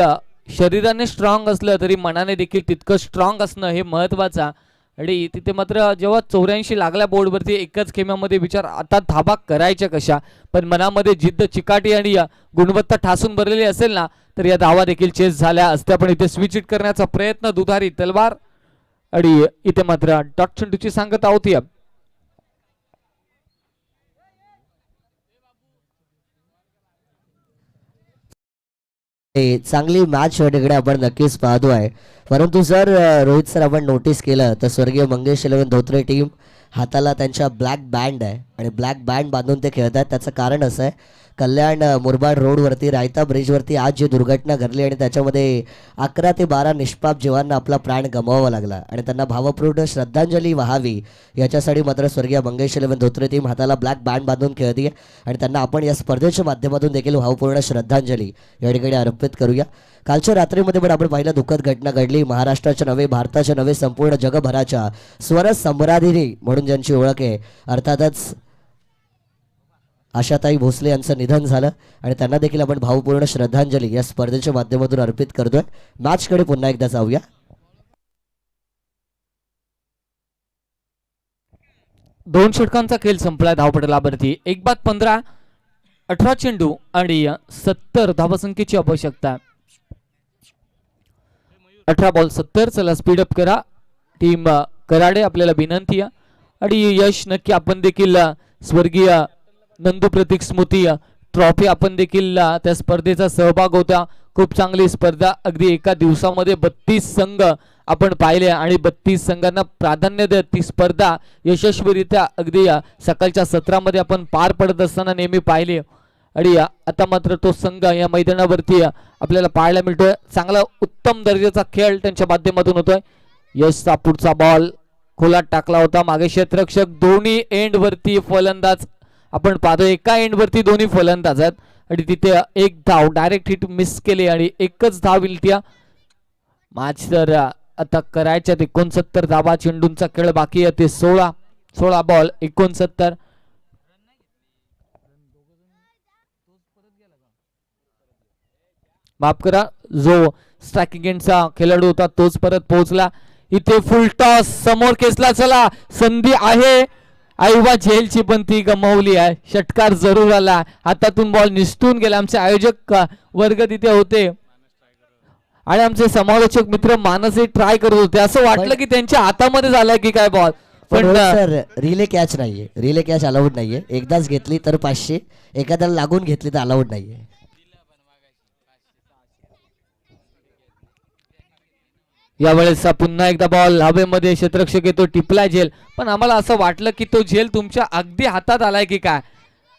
शरीराने स्ट्रॉंग असलं तरी मनाने देखील तितकं स्ट्रॉंग असणं हे महत्वाचं. आणि तिथे मात्र जेव्हा 84 लागल्या बोर्डवरती एकाच खेम्यामध्ये विचार आता धाबा करायच्या कशा, पण मनामध्ये जिद्द चिकाटी आणि गुणवत्ता ठासून भरलेली असेल ना तर या धावा देखील चेस झाल्या असत्या. पण इथे स्विच हिट करण्याचा प्रयत्न दुधारी तलवार आणि इथे मात्र डॉट चेंडूची सांगता होती. चांगली मॅच या ठिकाणी आपण नक्कीच पाहतोय. परंतु सर रोहित सर आपण नोटीस केलं तर स्वर्गीय मंगेश 11 धोत्रे टीम हाताला त्यांच्या ब्लॅक बँड आहे आणि ब्लॅक बँड बांधून ते खेळत आहेत. त्याचं कारण असं आहे कल्याण मुरबाड रोडवरती रायता ब्रिजवरती आज जी दुर्घटना घडली आणि त्याच्यामध्ये 11 ते 12 निष्पाप जीवांना आपला प्राण गमवावा लागला आणि त्यांना भावपूर्ण श्रद्धांजली व्हावी याच्यासाठी मात्र स्वर्गीय मंगेश 11 धोत्रे टीम हाताला ब्लॅक बँड बांधून खेळते आणि त्यांना आपण या स्पर्धेच्या माध्यमातून देखील भावपूर्ण श्रद्धांजली या ठिकाणी अर्पित करूया. कालच्या रात्रीमध्ये पण आपण पाहिलं दुःखद घटना घडली. महाराष्ट्राच्या नव्हे भारताच्या नव्हे संपूर्ण जगभराच्या स्वर सम्राज्ञी म्हणून ज्यांची ओळख आहे अर्थातच आशाताई भोसले यांचं निधन झालं आणि त्यांना देखील आपण भावपूर्ण श्रद्धांजली या स्पर्धेच्या माध्यमातून अर्पित करतोय. मॅचकडे पुन्हा एकदा जाऊया. दोन षटकांचा खेळ संपला धावपटलावरती 1-15 18 चेंडू आणि 70 धावसंख्येची आवश्यकता. 18 बॉल 70. चला स्पीड अप करा टीम कराडे आपल्याला विनंती आहे. आणि यश नक्की आपण देखील स्वर्गीय नंदू प्रतीक स्मृती ट्रॉफी आपण देखील त्या स्पर्धेचा सहभाग होता. खूप चांगली स्पर्धा. अगदी एका दिवसामध्ये 32 संघ आपण पाहिले आणि 32 संघांना प्राधान्य देत ती स्पर्धा यशस्वीरित्या अगदी सकाळच्या सत्रामध्ये आपण पार पडत असताना नेहमी पाहिले. आणि आता मात्र तो संघ या मैदानावरती आपल्याला पाहायला मिळतोय. चांगला उत्तम दर्जाचा खेळ त्यांच्या माध्यमातून होतोय. यशचा पुढचा बॉल खोलात टाकला होता. मागे क्षेत्ररक्षक दोन्ही एंड वरती फलंदाज आपण पाहतो. एका एंड वरती दोन्ही फलंदाज आहेत आणि तिथे एक धाव डायरेक्ट हिट मिस केली आणि एकच धाव मिळते. मॅच तर आता करायच्या 69 धावा. चेंडूंचा खेळ बाकी आहे ते 16 बॉल 69. माफ करा जो स्ट्रायकिंग एंडचा खेळाडू होता तोच परत पोहोचला. इथे फुल टॉस समोर केसला. चला संधी आहे. आयुबा झेलची पण ती गमावली आहे. षटकार जरूर आला. हातातून बॉल निसटून गेला. आमचे आयोजक वर्ग तिथे होते आणि आमचे समालोचक मित्र मानसही ट्राय करत होते. असं वाटलं की त्यांच्या हातामध्ये झालाय की काय बॉल. पण सर रिले कॅच नाहीये. रिले कॅच अलाउड नाहीये. एकदाच घेतली तर 500. एखाद्याला लागून घेतली तर अलाउड नाहीये. यावेळेस पुन्हा एकदा बॉल हवेमध्ये क्षेत्ररक्षक येतो टिपला झेल. पण आम्हाला असं वाटलं की तो झेल तुमच्या अगदी हातात आलाय की काय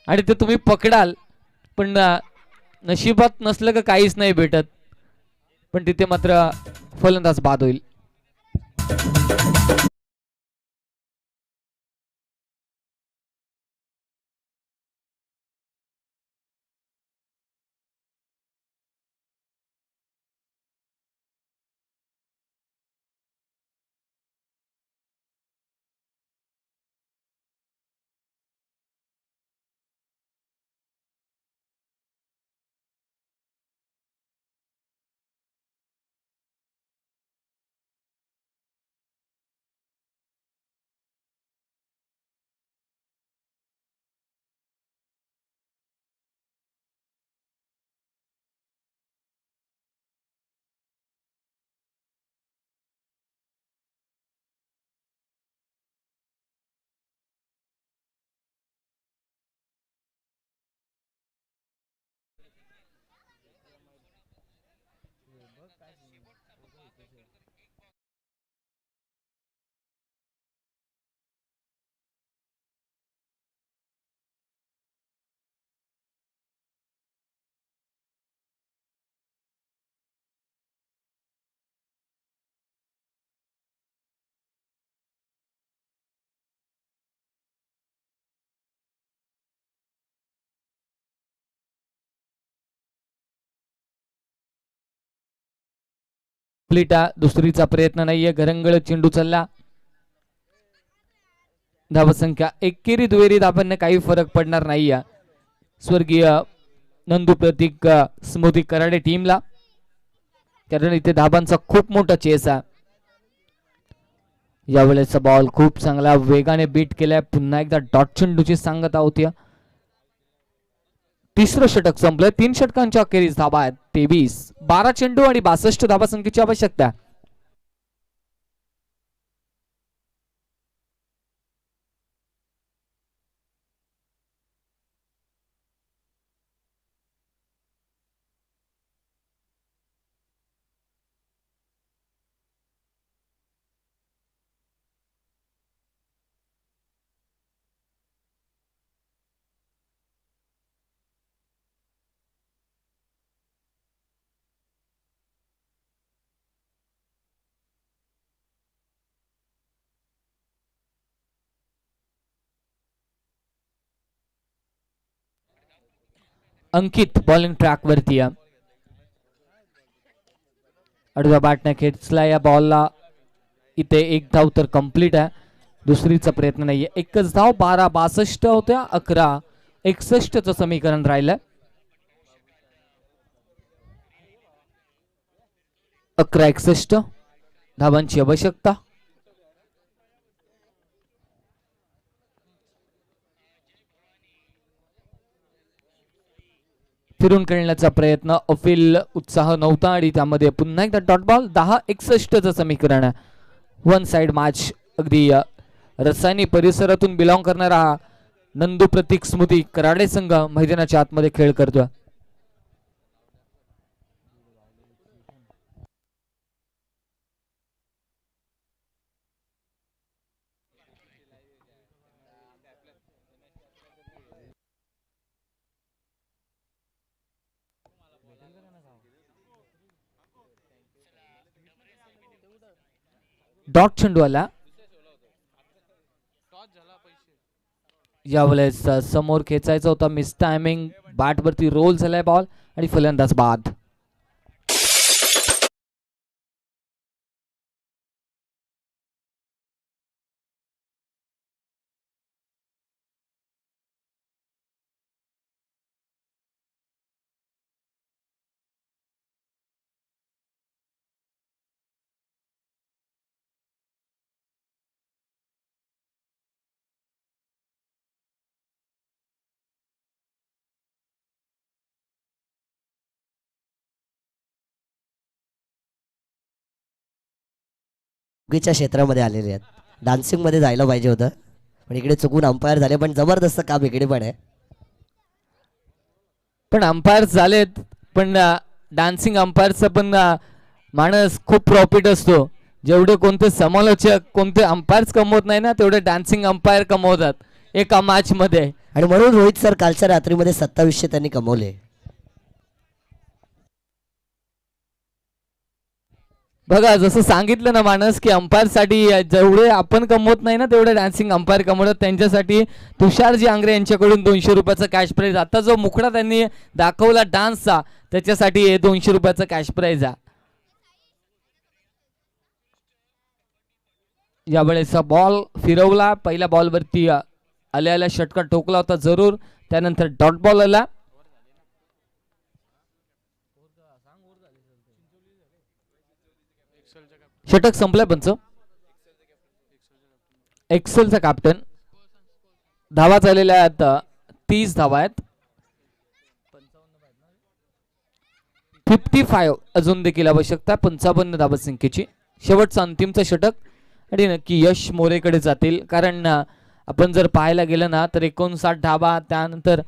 आणि ते तुम्ही पकडाल. पण नशिबात नसलं का काहीच नाही भेटत. पण तिथे मात्र फलंदाज बाद होईल. दुसरीचा प्रयत्न नाहीये. घरंगळ चेंडू चालला. धावसंख्या एकेरी दुहेरी धावांना काही फरक पडणार नाही या स्वर्गीय नंदू प्रतीक स्मृती कराडे टीमला, कारण इथे धाबांचा खूप मोठा चेस आहे. यावेळेचा बॉल खूप चांगला वेगाने बीट केलाय. पुन्हा एकदा डॉट चेंडूची सांगता होती. तिसरं षटक संपलंय. 3 षटकांच्या अखेरीस धाबा आहेत 23. 12 चेंडू आणि 62 धाबा संख्येची आवश्यकता. अंकित बॉलिंग ट्रॅक वरती आहे. आडव्या बॅटने खेचला या बॉलला. इथे एक धाव तर कंप्लीट आहे. दुसरीचा प्रयत्न नाहीये. एकच धाव. 12-62 होत्या. 11-61 समीकरण राहिलंय. 11-61 धावांची आवश्यकता. फिरून खेळण्याचा प्रयत्न. अफिल उत्साह नव्हता आणि त्यामध्ये पुन्हा एकदा डॉट बॉल. 10-61 समीकरण आहे. One side match. अगदी रसायनी परिसरातून बिलॉंग करणारा नंदू प्रतीक स्मृती कराडे संघ मैदानाच्या आतमध्ये खेळ करतोय. डॉट चेंडू आला. यावेळेस समोर खेचायचा होता. Miss timing. बॅट वरती रोल झालाय बॉल आणि फलंदाज बाद. चुकीच्या क्षेत्रामध्ये आलेले आहेत. डान्सिंग मध्ये जायला पाहिजे होतं, पण इकडे चुकून अंपायर झाले. पण जबरदस्त काम इकडे पण आहे. पण अंपायर झालेत, पण डान्सिंग अंपायरचा पण माणूस खूप प्रॉफिट असतो. जेवढे कोणते समालोचक कोणते अंपायर्स कमवत नाही ना, तेवढे डान्सिंग अंपायर कमवतात एका मॅच मध्ये. आणि म्हणून रोहित सर कालच्या रात्रीमध्ये 2700 त्यांनी कमवले. बघा, जसं सांगितलं ना माणस की अंपायर साठी जेवढे आपण कमवत नाही ना, तेवढे डान्सिंग अंपायर कमवतात. त्यांच्यासाठी तुषारजी आंग्रे यांच्याकडून 200 रुपयाचा कॅश प्राइज. आता जो मुखडा त्यांनी दाखवला डान्सचा, त्याच्यासाठी 200 रुपयाचा कॅश प्राइज आहे. यावेळेचा बॉल फिरवला. पहिल्या बॉल वरती आल्या षटका ठोकला होता जरूर. त्यानंतर डॉट बॉल आला. षटक संपलाय पंच. एक्सेलचा कॅप्टन. धावा झालेल्या आहेत 30 धावा आहेत. 55 अजून देखील आवश्यकता. 55 धावा संख्येची. शेवटचा अंतिमचं षटक आणि नक्की यश मोरेकडे जातील. कारण आपण जर पाहायला गेलं ना, तर 59 धावा. त्यानंतर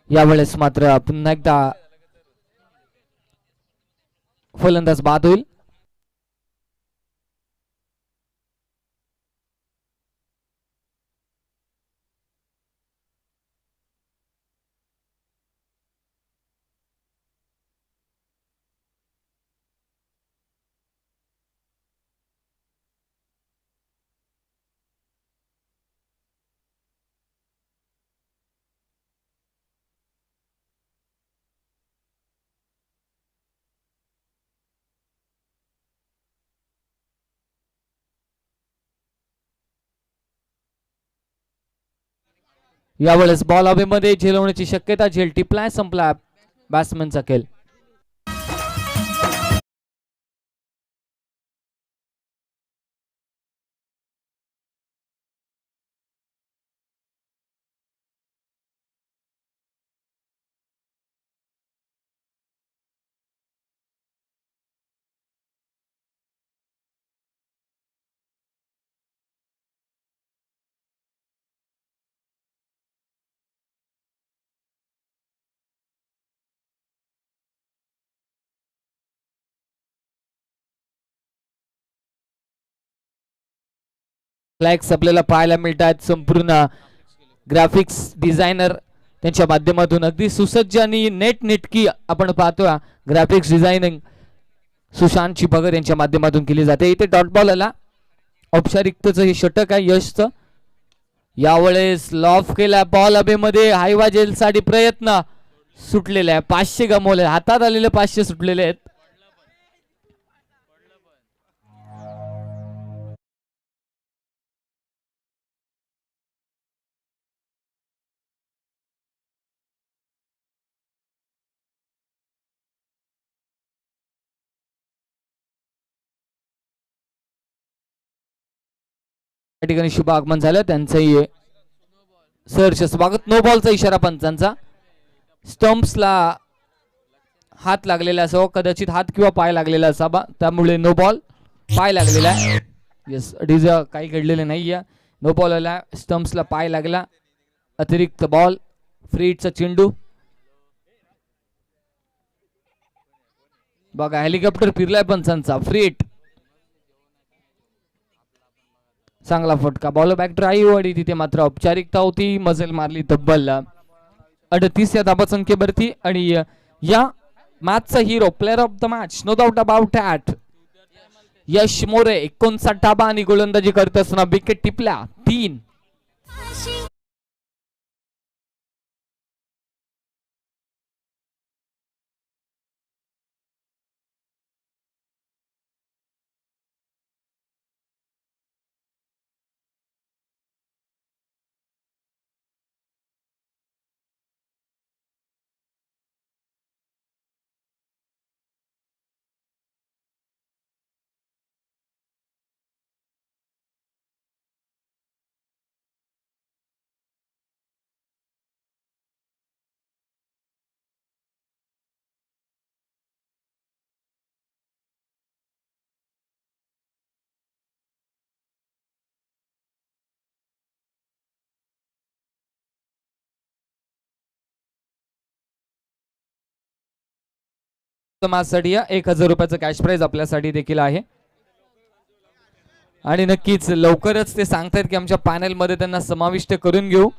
यावेळेस मात्र पुन्हा एकदा फलंदाज बाद होईल. यावेळेस बॉल हवेमध्ये झेलवण्याची शक्यता. झेल टिपलाय, संपला बॅट्समनचा खेळ. फ्लॅग्स आपल्याला पाहायला मिळतात. संपूर्ण ग्राफिक्स डिझायनर त्यांच्या माध्यमातून अगदी सुसज्ज आणि नेटकी आपण पाहतोय ग्राफिक्स डिझायनिंग सुशांत चिपगर यांच्या माध्यमातून केली जाते. इथे डॉट बॉल आला. औपचारिकतेचं हे षटक आहे यशचं. यावेळेस लॉफ केला बॉल हवेमध्ये. हायवा जेलसाठी प्रयत्न सुटलेला आहे. 500 गमवले. हातात आलेले 500 सुटलेले आहेत. या ठिकाणी शुभ आगमन झालं. त्यांचंही सहर्ष स्वागत. नो बॉलचा इशारा पंचांचा. स्टंप्सला हात लागलेला असावा, कदाचित हात किंवा पाय लागलेला असावा, त्यामुळे नो बॉल. पाय लागलेला आहे. येस, डीज काही घडलेले नाहीये. नो बॉल आला. स्टंप्सला पाय लागला. अतिरिक्त बॉल. फ्री हिटचा चेंडू. बघा हेलिकॉप्टर फिरलाय पंचांचा. Free hit. चांगला फटका. बॉल बॅक ड्राईव्ह आणि तिथे मात्र औपचारिकता होती. मजल मारली तब्बल 38 या धावसंख्येवरती. आणि या मॅचचा hero, player of the match, no doubt about that, Yash More. 59 धाबा आणि गोलंदाजी करत असताना विकेट टिपल्या 3. साठी 1000 रुपयाचं कॅश प्राइज आपल्यासाठी देखील आहे. आणि नक्कीच लवकरच ते सांगतायत की आमच्या पॅनल मध्ये त्यांना समाविष्ट करून घेऊ.